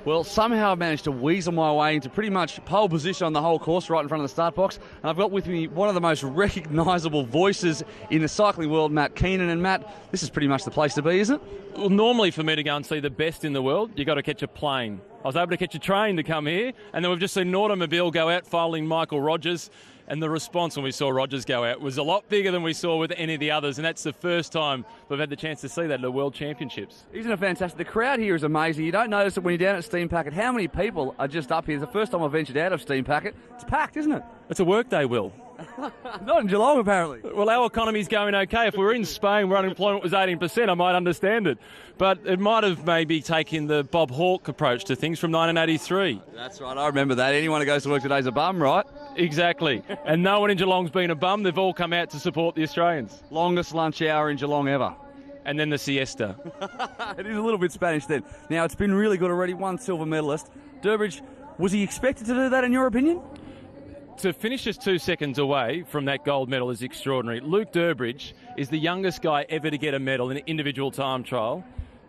Well, somehow I've managed to weasel my way into pretty much pole position on the whole course right in front of the start box. And I've got with me one of the most recognisable voices in the cycling world, Matt Keenan. And Matt, this is pretty much the place to be, isn't it? Well, normally for me to go and see the best in the world, you've got to catch a plane. I was able to catch a train to come here, and then we've just seen an automobile go out following Michael Rogers. And the response when we saw Rogers go out was a lot bigger than we saw with any of the others, and that's the first time we've had the chance to see that at the World Championships. Isn't it fantastic? The crowd here is amazing. You don't notice it when you're down at Steam Packet. How many people are just up here? It's the first time I've ventured out of Steam Packet. It's packed, isn't it? It's a work day, Will. Not in Geelong, apparently. Well, our economy's going okay. If we were in Spain where unemployment was 18%, I might understand it. But it might have maybe taken the Bob Hawke approach to things from 1983. That's right, I remember that. Anyone who goes to work today's a bum, right? Exactly. And no one in Geelong's been a bum. They've all come out to support the Australians. Longest lunch hour in Geelong ever. And then the siesta. It is a little bit Spanish then. Now, it's been really good already. One silver medalist. Durbridge, was he expected to do that in your opinion? To finish just 2 seconds away from that gold medal is extraordinary. Luke Durbridge is the youngest guy ever to get a medal in an individual time trial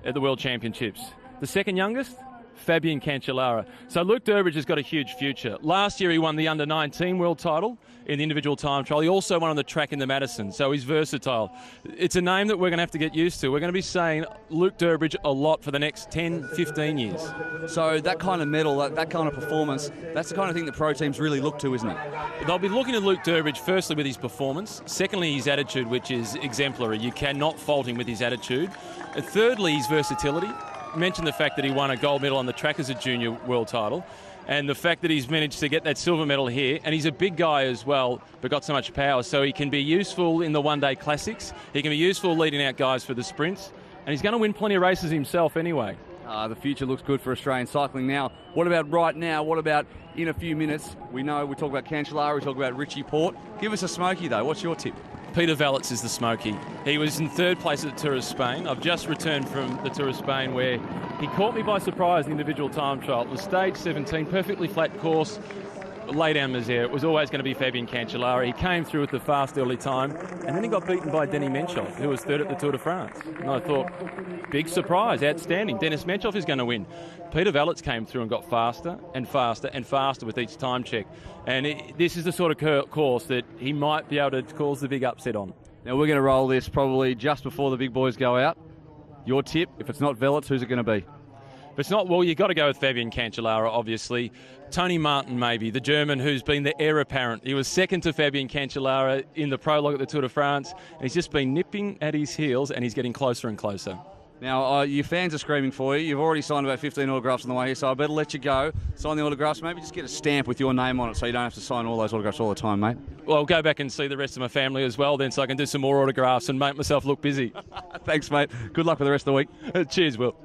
at the World Championships. The second youngest, Fabian Cancellara. So Luke Durbridge has got a huge future. Last year he won the under-19 world title in the individual time trial. He also won on the track in the Madison, so he's versatile. It's a name that we're going to have to get used to. We're going to be saying Luke Durbridge a lot for the next 10, 15 years. So that kind of medal, that kind of performance, that's the kind of thing that pro teams really look to, isn't it? They'll be looking at Luke Durbridge firstly with his performance, secondly his attitude, which is exemplary. You cannot fault him with his attitude. And thirdly, his versatility. Mentioned the fact that he won a gold medal on the track as a junior world title, and the fact that he's managed to get that silver medal here, and he's a big guy as well, but got so much power, so he can be useful in the one-day classics, he can be useful leading out guys for the sprints, and he's going to win plenty of races himself anyway. The future looks good for Australian cycling now. What about right now? What about in a few minutes? We know we talk about Cancellara, we talk about Richie Port. Give us a smoky though, what's your tip? Peter Valets is the smoky. He was in third place at the Tour of Spain. I've just returned from the Tour of Spain where he caught me by surprise in the individual time trial. It was stage 17, perfectly flat course, lay down misère. It was always going to be Fabian Cancellara. He came through with the fast early time, and then he got beaten by Denis Menchov, who was third at the Tour de France. And I thought, big surprise, outstanding. Denis Menchov is going to win. Peter Valets came through and got faster and faster and faster with each time check. And this is the sort of course that he might be able to cause the big upset on. Now we're going to roll this probably just before the big boys go out. Your tip, if it's not Valets, who's it going to be? If it's not, well, you've got to go with Fabian Cancellara, obviously. Tony Martin, maybe, the German who's been the heir apparent. He was second to Fabian Cancellara in the prologue at the Tour de France, and he's just been nipping at his heels, and he's getting closer and closer. Now, your fans are screaming for you. You've already signed about 15 autographs on the way here, so I better let you go. Sign the autographs. Maybe just get a stamp with your name on it so you don't have to sign all those autographs all the time, mate. Well, I'll go back and see the rest of my family as well then so I can do some more autographs and make myself look busy. Thanks, mate. Good luck for the rest of the week. Cheers, Will.